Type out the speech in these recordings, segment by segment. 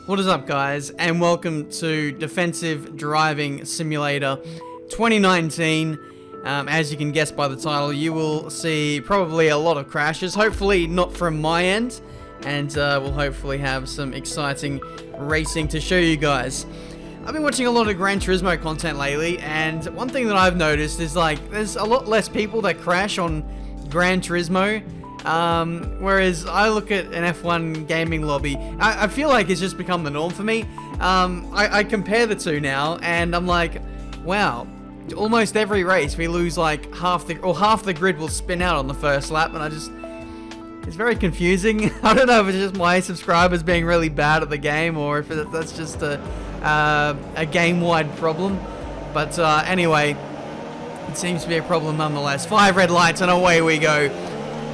What is up, guys, and welcome to Defensive Driving Simulator 2019. As you can guess by the title, you will see probably a lot of crashes, hopefully not from my end, and we'll hopefully have some exciting racing to show you guys. I've been watching a lot of Gran Turismo content lately, and one thing that I've noticed is there's a lot less people that crash on Gran Turismo. Whereas I look at an F1 gaming lobby, I feel like it's just become the norm for me. I compare the two now, and I'm like, wow, almost every race we lose like half the grid will spin out on the first lap, and it's very confusing. I don't know if it's just my subscribers being really bad at the game, or if that's just a game-wide problem. But anyway, it seems to be a problem nonetheless. 5 red lights and away we go.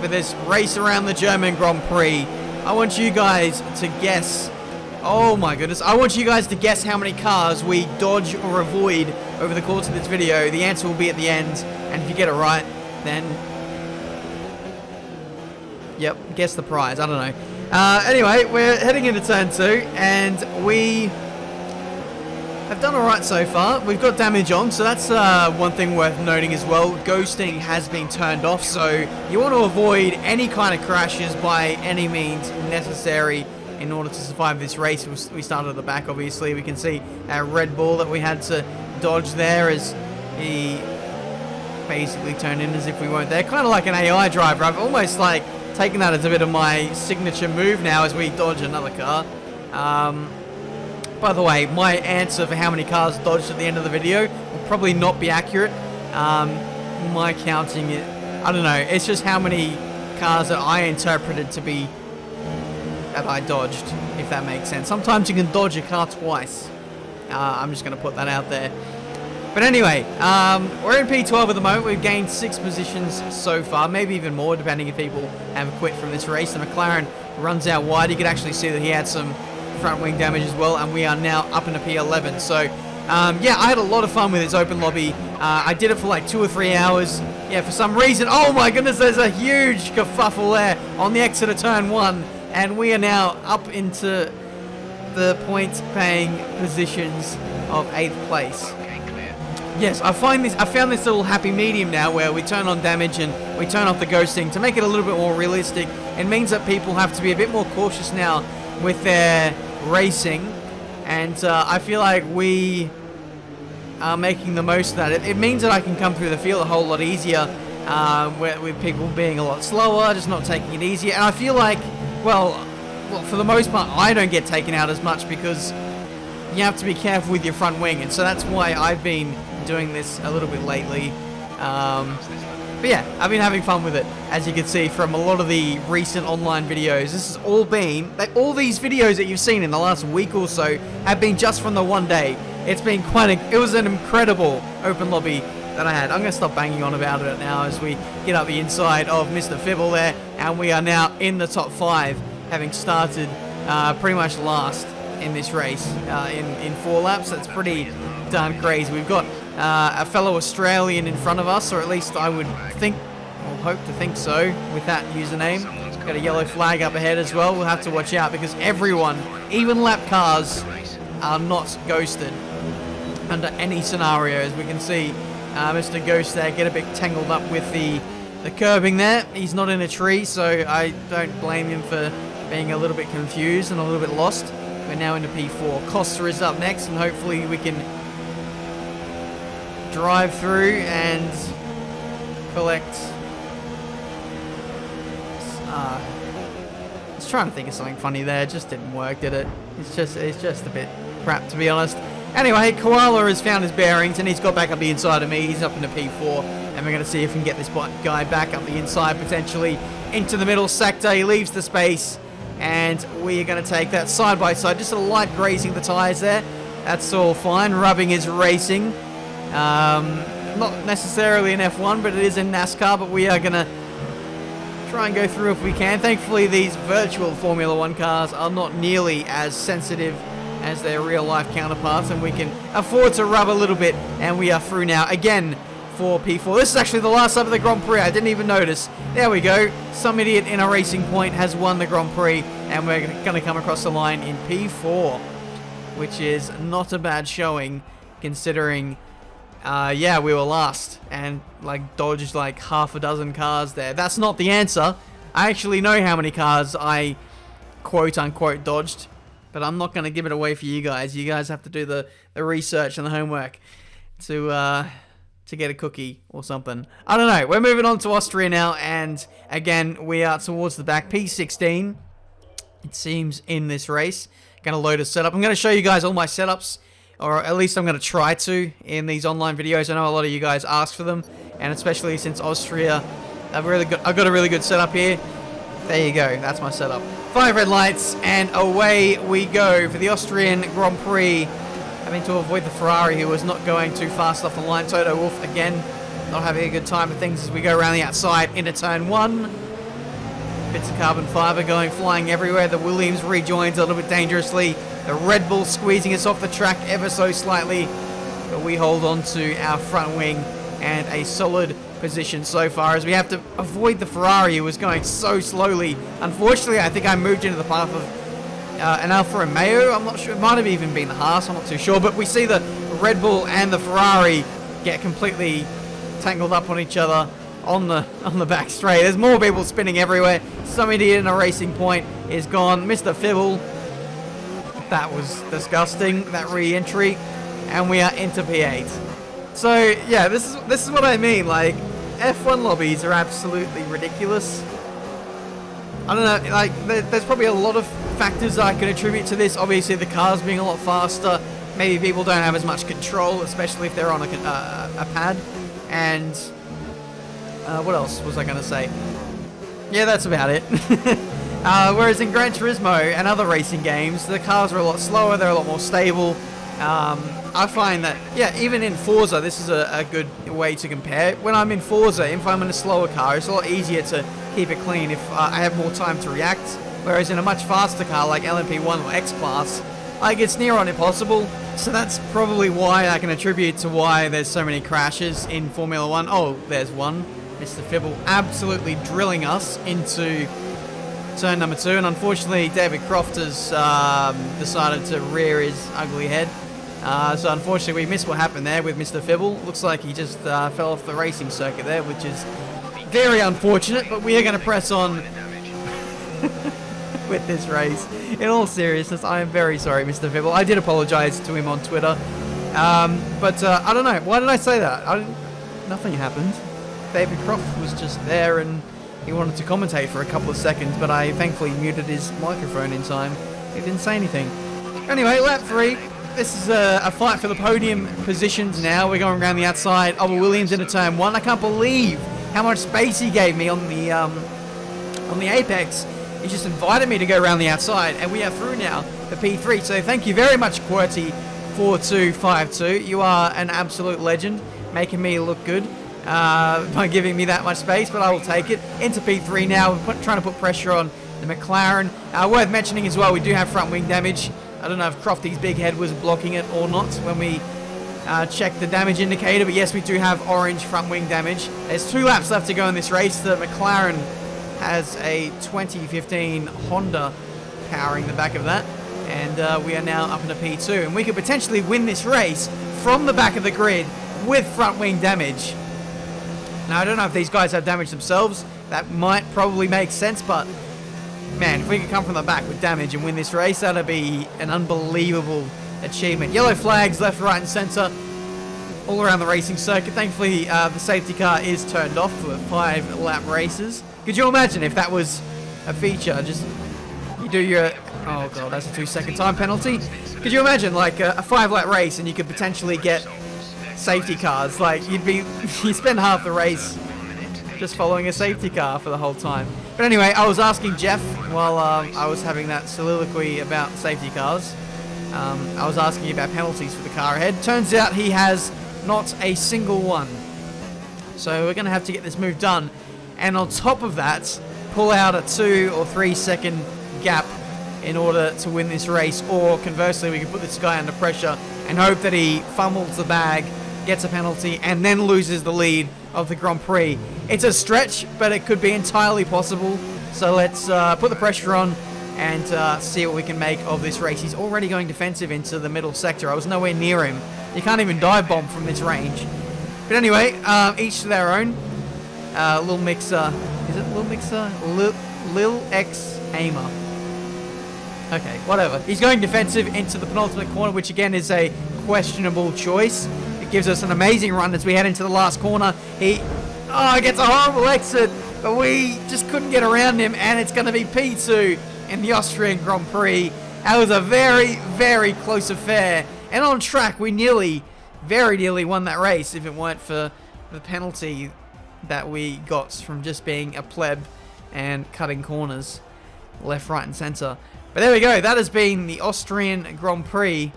For this race around the German Grand Prix. I want you guys to guess, oh my goodness, I want you guys to guess how many cars we dodge or avoid over the course of this video. The answer will be at the end, and if you get it right, then, yep, guess the prize, I don't know. Anyway, we're heading into turn 2, and we have done alright so far. We've got damage on, so that's one thing worth noting as well. Ghosting has been turned off, so you want to avoid any kind of crashes by any means necessary in order to survive this race. We started at the back, obviously. We can see our Red Bull that we had to dodge there as he basically turned in as if we weren't there. Kind of like an AI driver. I've almost like taken that as a bit of my signature move now as we dodge another car. By the way, my answer for how many cars dodged at the end of the video will probably not be accurate. My counting, I don't know, it's just how many cars that I interpreted to be that I dodged, if that makes sense. Sometimes you can dodge a car twice. I'm just going to put that out there. But anyway, we're in P12 at the moment. We've gained 6 positions so far, maybe even more, depending if people have quit from this race. The McLaren runs out wide. You can actually see that he had some front wing damage as well, and we are now up into P11. So yeah, I had a lot of fun with this open lobby. I did it for like 2 or 3 hours. Yeah, for some reason, oh my goodness, there's a huge kerfuffle there on the exit of turn 1, and we are now up into the points paying positions of 8th place. Yes, I found this little happy medium now where we turn on damage and we turn off the ghosting to make it a little bit more realistic. It means that people have to be a bit more cautious now with their racing, and I feel like we are making the most of that. It means that I can come through the field a whole lot easier, with people being a lot slower, just not taking it easier. And I feel like, well, for the most part, I don't get taken out as much because you have to be careful with your front wing, and so that's why I've been doing this a little bit lately. But yeah, I've been having fun with it, as you can see from a lot of the recent online videos. This has all been, all these videos that you've seen in the last week or so have been just from the one day. It's been it was an incredible open lobby that I had. I'm going to stop banging on about it now as we get up the inside of Mr. Fibble there, and we are now in the top 5, having started pretty much last in this race in 4 laps. That's pretty darn crazy. We've got a fellow Australian in front of us, or at least I would think, or hope to think so, with that username. Got a yellow flag up ahead as well. We'll have to watch out because everyone, even lap cars, are not ghosted under any scenario. As we can see, Mr. Ghost there get a bit tangled up with the curbing there. He's not in a tree, so I don't blame him for being a little bit confused and a little bit lost. We're now into P4. Costa is up next, and hopefully we can drive through and collect. I was trying to think of something funny there. It just didn't work, did it? It's just a bit crap, to be honest. Anyway, Koala has found his bearings and he's got back up the inside of me. He's up into P4, and we're going to see if we can get this guy back up the inside, potentially into the middle sector. He leaves the space, and we are going to take that side by side. Just a light grazing the tyres there. That's all fine. Rubbing is racing. Not necessarily in F1, but it is in NASCAR, but we are going to try and go through if we can. Thankfully, these virtual Formula 1 cars are not nearly as sensitive as their real-life counterparts, and we can afford to rub a little bit, and we are through now again for P4. This is actually the last lap of the Grand Prix. I didn't even notice. There we go. Some idiot in a racing point has won the Grand Prix. and we're going to come across the line in P4, which is not a bad showing considering, yeah, we were last and like dodged like half a dozen cars there. That's not the answer. I actually know how many cars I quote unquote dodged, but I'm not going to give it away for you guys. You guys have to do the research and the homework to get a cookie or something. I don't know. We're moving on to Austria now, and again, we are towards the back. P16, it seems, in this race. Going to load a setup. I'm going to show you guys all my setups, or at least I'm going to try to, in these online videos. I know a lot of you guys ask for them, and especially since Austria, I've got a really good setup here. There you go. That's my setup. 5 red lights, and away we go for the Austrian Grand Prix. Having to avoid the Ferrari, who was not going too fast off the line. Toto Wolff, again, not having a good time of things as we go around the outside into turn 1. Bits of carbon fiber flying everywhere. The Williams rejoins a little bit dangerously. The Red Bull squeezing us off the track ever so slightly. But we hold on to our front wing and a solid position so far as we have to avoid the Ferrari, who was going so slowly. Unfortunately, I think I moved into the path of an Alfa Romeo. I'm not sure. It might have even been the Haas. I'm not too sure. But we see the Red Bull and the Ferrari get completely tangled up on each other on the back straight. There's more people spinning everywhere. Some idiot in a racing point is gone. Mr. Fibble. That was disgusting. That re-entry, and we are into P8. So yeah, this is what I mean. Like, F1 lobbies are absolutely ridiculous. I don't know, like, there's probably a lot of factors I could attribute to this. Obviously, the cars being a lot faster. Maybe people don't have as much control, especially if they're on a pad. And what else was I going to say? Yeah, that's about it. Whereas in Gran Turismo and other racing games, the cars are a lot slower. They're a lot more stable. I find that, yeah, even in Forza, this is a good way to compare. When I'm in Forza, if I'm in a slower car, it's a lot easier to keep it clean if I have more time to react. Whereas in a much faster car like LMP1 or X-Class, like, it's near on impossible. So that's probably why I can attribute to why there's so many crashes in Formula 1. Oh, there's one. Mr. Fibble absolutely drilling us into turn number 2. And unfortunately, David Croft has decided to rear his ugly head. So unfortunately, we missed what happened there with Mr. Fibble. Looks like he just fell off the racing circuit there, which is very unfortunate. But we are going to press on with this race. In all seriousness, I am very sorry, Mr. Fibble. I did apologize to him on Twitter. But I don't know. Why did I say that? Nothing happened. David Croft was just there and he wanted to commentate for a couple of seconds, but I thankfully muted his microphone in time. He didn't say anything. Anyway, lap 3. This is a fight for the podium positions now. We're going around the outside. Oliver Williams into turn 1. I can't believe how much space he gave me on the apex. He just invited me to go around the outside, and we are through now for P3. So thank you very much, QWERTY4252. You are an absolute legend, making me look good by giving me that much space, but I will take it. Into P3 now. We're trying to put pressure on the McLaren. Worth mentioning as well, we do have front wing damage. I don't know if Crofty's big head was blocking it or not when we checked the damage indicator, but yes, we do have orange front wing damage. There's 2 laps left to go in this race. The McLaren has a 2015 Honda powering the back of that, and we are now up into P2, and we could potentially win this race from the back of the grid with front wing damage. Now, I don't know if these guys have damage themselves. That might probably make sense, but man, if we could come from the back with damage and win this race, that'd be an unbelievable achievement. Yellow flags left, right, and center all around the racing circuit. Thankfully, the safety car is turned off for 5 lap races. Could you imagine if that was a feature? Just, you do your, oh god, that's a 2-second time penalty. Could you imagine like a 5 lap race and you could potentially get safety cars? Like, you spend half the race just following a safety car for the whole time. But anyway, I was asking Jeff while I was having that soliloquy about safety cars. I was asking about penalties for the car ahead. Turns out he has not a single one. So we're going to have to get this move done. And on top of that, pull out a 2 or 3 second gap in order to win this race. Or conversely, we can put this guy under pressure and hope that he fumbles the bag, gets a penalty, and then loses the lead of the Grand Prix. It's a stretch, but it could be entirely possible. So let's put the pressure on, and see what we can make of this race. He's already going defensive into the middle sector. I was nowhere near him. You can't even dive bomb from this range. But anyway, each to their own. Lil Mixer. Is it Lil Mixer? Lil X Aimer. Okay, whatever. He's going defensive into the penultimate corner, which again is a questionable choice. It gives us an amazing run as we head into the last corner. He gets a horrible exit, but we just couldn't get around him, and it's going to be P2 in the Austrian Grand Prix. That was a very, very close affair. And on track, we very nearly won that race if it weren't for the penalty that we got from just being a pleb and cutting corners left, right, and centre. But there we go. That has been the Austrian Grand Prix.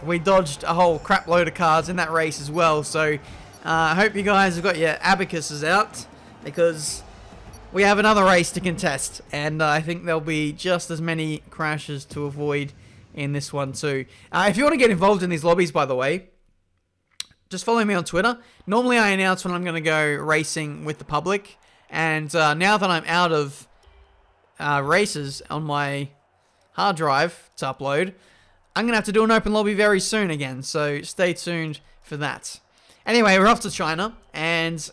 We dodged a whole crap load of cars in that race as well. So I hope you guys have got your abacuses out, because we have another race to contest. And I think there'll be just as many crashes to avoid in this one too. If you want to get involved in these lobbies, by the way, just follow me on Twitter. Normally I announce when I'm going to go racing with the public. And now that I'm out of races on my hard drive to upload, I'm going to have to do an open lobby very soon again. So stay tuned for that. Anyway, we're off to China. And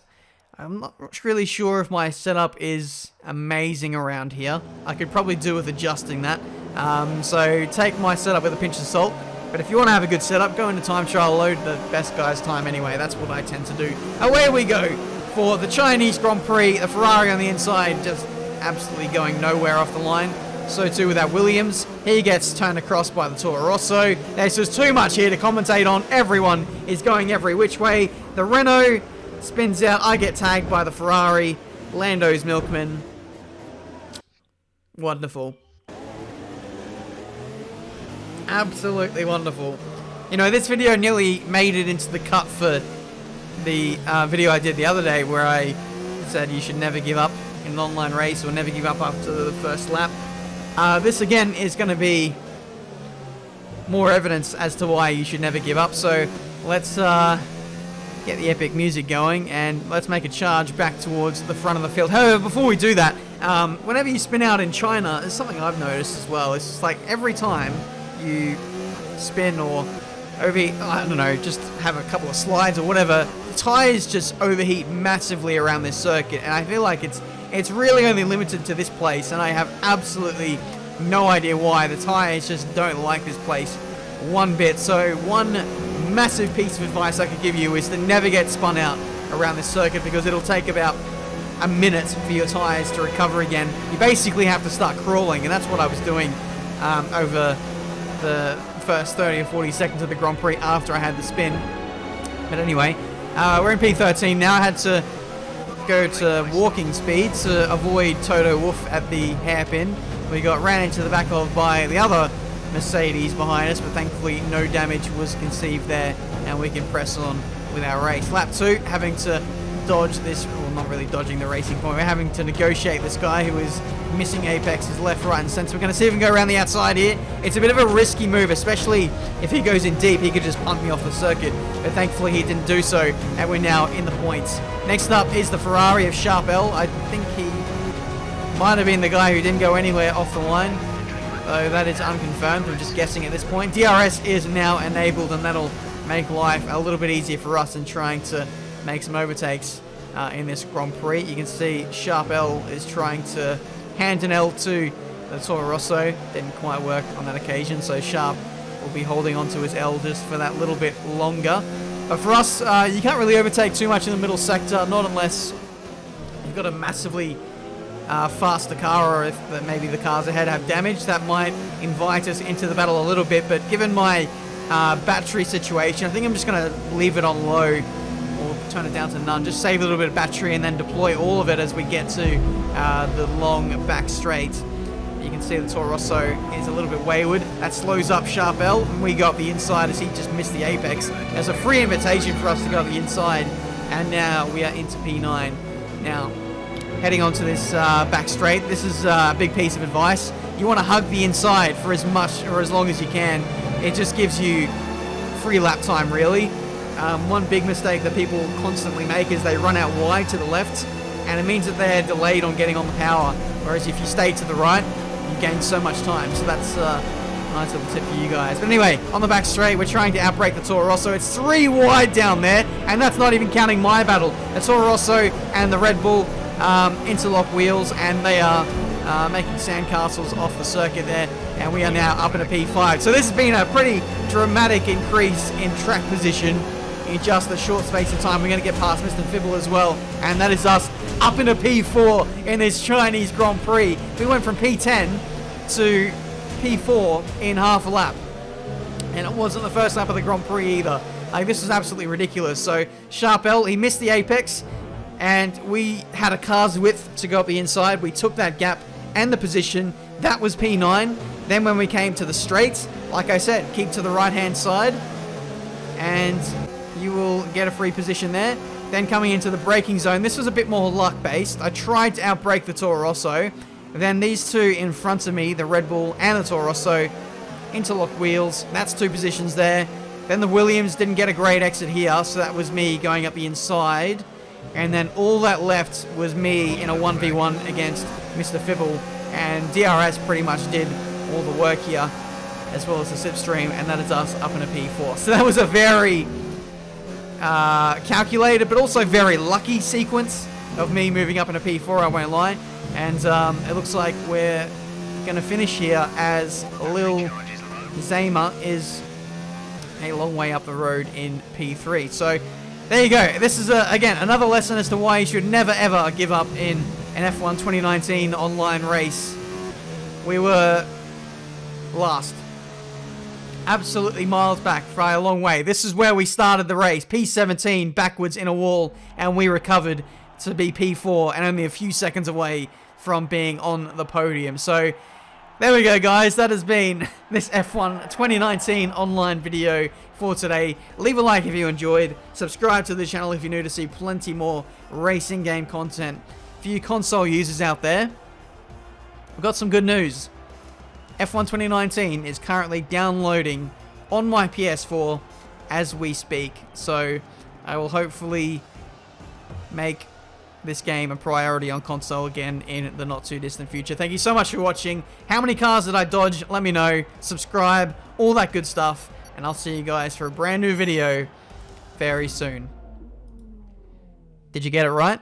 I'm not really sure if my setup is amazing around here. I could probably do with adjusting that. So take my setup with a pinch of salt. But if you want to have a good setup, go into time trial, load the best guy's time anyway. That's what I tend to do. Away we go for the Chinese Grand Prix. The Ferrari on the inside just absolutely going nowhere off the line. So too with that Williams. He gets turned across by the Toro Rosso. There's just too much here to commentate on. Everyone is going every which way. The Renault spins out. I get tagged by the Ferrari. Lando's Milkman. Wonderful. Absolutely wonderful. You know, this video nearly made it into the cut for the video I did the other day, where I said you should never give up in an online race, or never give up after the first lap. This again is going to be more evidence as to why you should never give up. So let's get the epic music going, and let's make a charge back towards the front of the field. However, before we do that, whenever you spin out in China, there's something I've noticed as well. It's just like every time you spin or overheat, I don't know, just have a couple of slides or whatever, the tires just overheat massively around this circuit, and I feel like it's really only limited to this place, and I have absolutely no idea why. The tires just don't like this place one bit. So one massive piece of advice I could give you is to never get spun out around this circuit, because it'll take about a minute for your tires to recover again. You basically have to start crawling, and that's what I was doing over the first 30 or 40 seconds of the Grand Prix after I had the spin. But anyway, we're in P13 now. I had to go to walking speed to avoid Toto Wolff at the hairpin. We got ran into the back of by the other Mercedes behind us, but thankfully no damage was conceived there, and we can press on with our race. Lap 2, having to dodge this, well, not really dodging the racing point, we're having to negotiate this guy who is missing apexes left, right, and centre. We're going to see if we can go around the outside here. It's a bit of a risky move, especially if he goes in deep. He could just punt me off the circuit, but thankfully he didn't do so, and we're now in the points. Next up is the Ferrari of Sharp L. I think he might have been the guy who didn't go anywhere off the line, though that is unconfirmed. I'm just guessing at this point. DRS is now enabled, and that'll make life a little bit easier for us in trying to make some overtakes in this Grand Prix. You can see Sharp L is trying to hand an L to the Toro Rosso. Didn't quite work on that occasion, so Sharp will be holding on to his L just for that little bit longer. But for us, you can't really overtake too much in the middle sector, not unless you've got a massively faster car, or if maybe the cars ahead have damage. That might invite us into the battle a little bit, but given my battery situation, I think I'm just going to leave it on low, or turn it down to none, just save a little bit of battery and then deploy all of it as we get to the long back straight. You can see the Toro Rosso is a little bit wayward. That slows up Sharp L, and we got the inside as he just missed the apex. There's a free invitation for us to go up the inside, and now we are into P9. Now, heading onto this back straight, this is a big piece of advice. You want to hug the inside for as much or as long as you can. It just gives you free lap time, really. One big mistake that people constantly make is they run out wide to the left, and it means that they're delayed on getting on the power. Whereas if you stay to the right, you gain so much time. So that's a nice little tip for you guys. But anyway, on the back straight, we're trying to outbrake the Toro Rosso. It's 3 wide down there, and that's not even counting my battle. The Toro Rosso and the Red Bull interlock wheels, and they are making sandcastles off the circuit there, and we are now up in a P5. So this has been a pretty dramatic increase in track position in just a short space of time. We're going to get past Mr. Fibble as well, and that is us up in a P4 in this Chinese Grand Prix. We went from P10 to P4 in half a lap, and it wasn't the first lap of the Grand Prix either. Like, this was absolutely ridiculous. So Sharpel, he missed the apex, and we had a car's width to go up the inside. We took that gap and the position. That was P9. Then when we came to the straight, like I said, keep to the right hand side and you will get a free position there. Then coming into the braking zone, this was a bit more luck based. I tried to outbrake the Toro Rosso. Then these two in front of me, the Red Bull and the Toro Rosso, interlock wheels. That's 2 positions there. Then the Williams didn't get a great exit here, so that was me going up the inside. And then all that left was me in a 1v1 against Mr. Fibble. And DRS pretty much did all the work here, as well as the slipstream, and that is us up in a P4. So that was a very calculated, but also very lucky sequence of me moving up in a P4, I won't lie. And it looks like we're going to finish here as Lil Zama is a long way up the road in P3. So there you go. This is, again, another lesson as to why you should never ever give up in an F1 2019 online race. We were last. Absolutely miles back by a long way. This is where we started the race. P17 backwards in a wall, and we recovered to be P4 and only a few seconds away from being on the podium. So there we go, guys. That has been this F1 2019 online video for today. Leave a like if you enjoyed. Subscribe to the channel if you're new to see plenty more racing game content. For you console users out there, I've got some good news. F1 2019 is currently downloading on my PS4 as we speak. So I will hopefully make this game a priority on console again in the not too distant future. Thank you so much for watching. How many cars did I dodge? Let me know. Subscribe, all that good stuff. And I'll see you guys for a brand new video very soon. Did you get it right?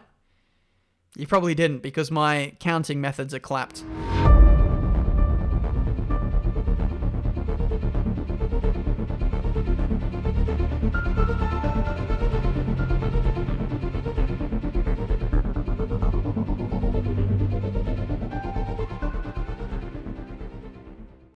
You probably didn't, because my counting methods are clapped.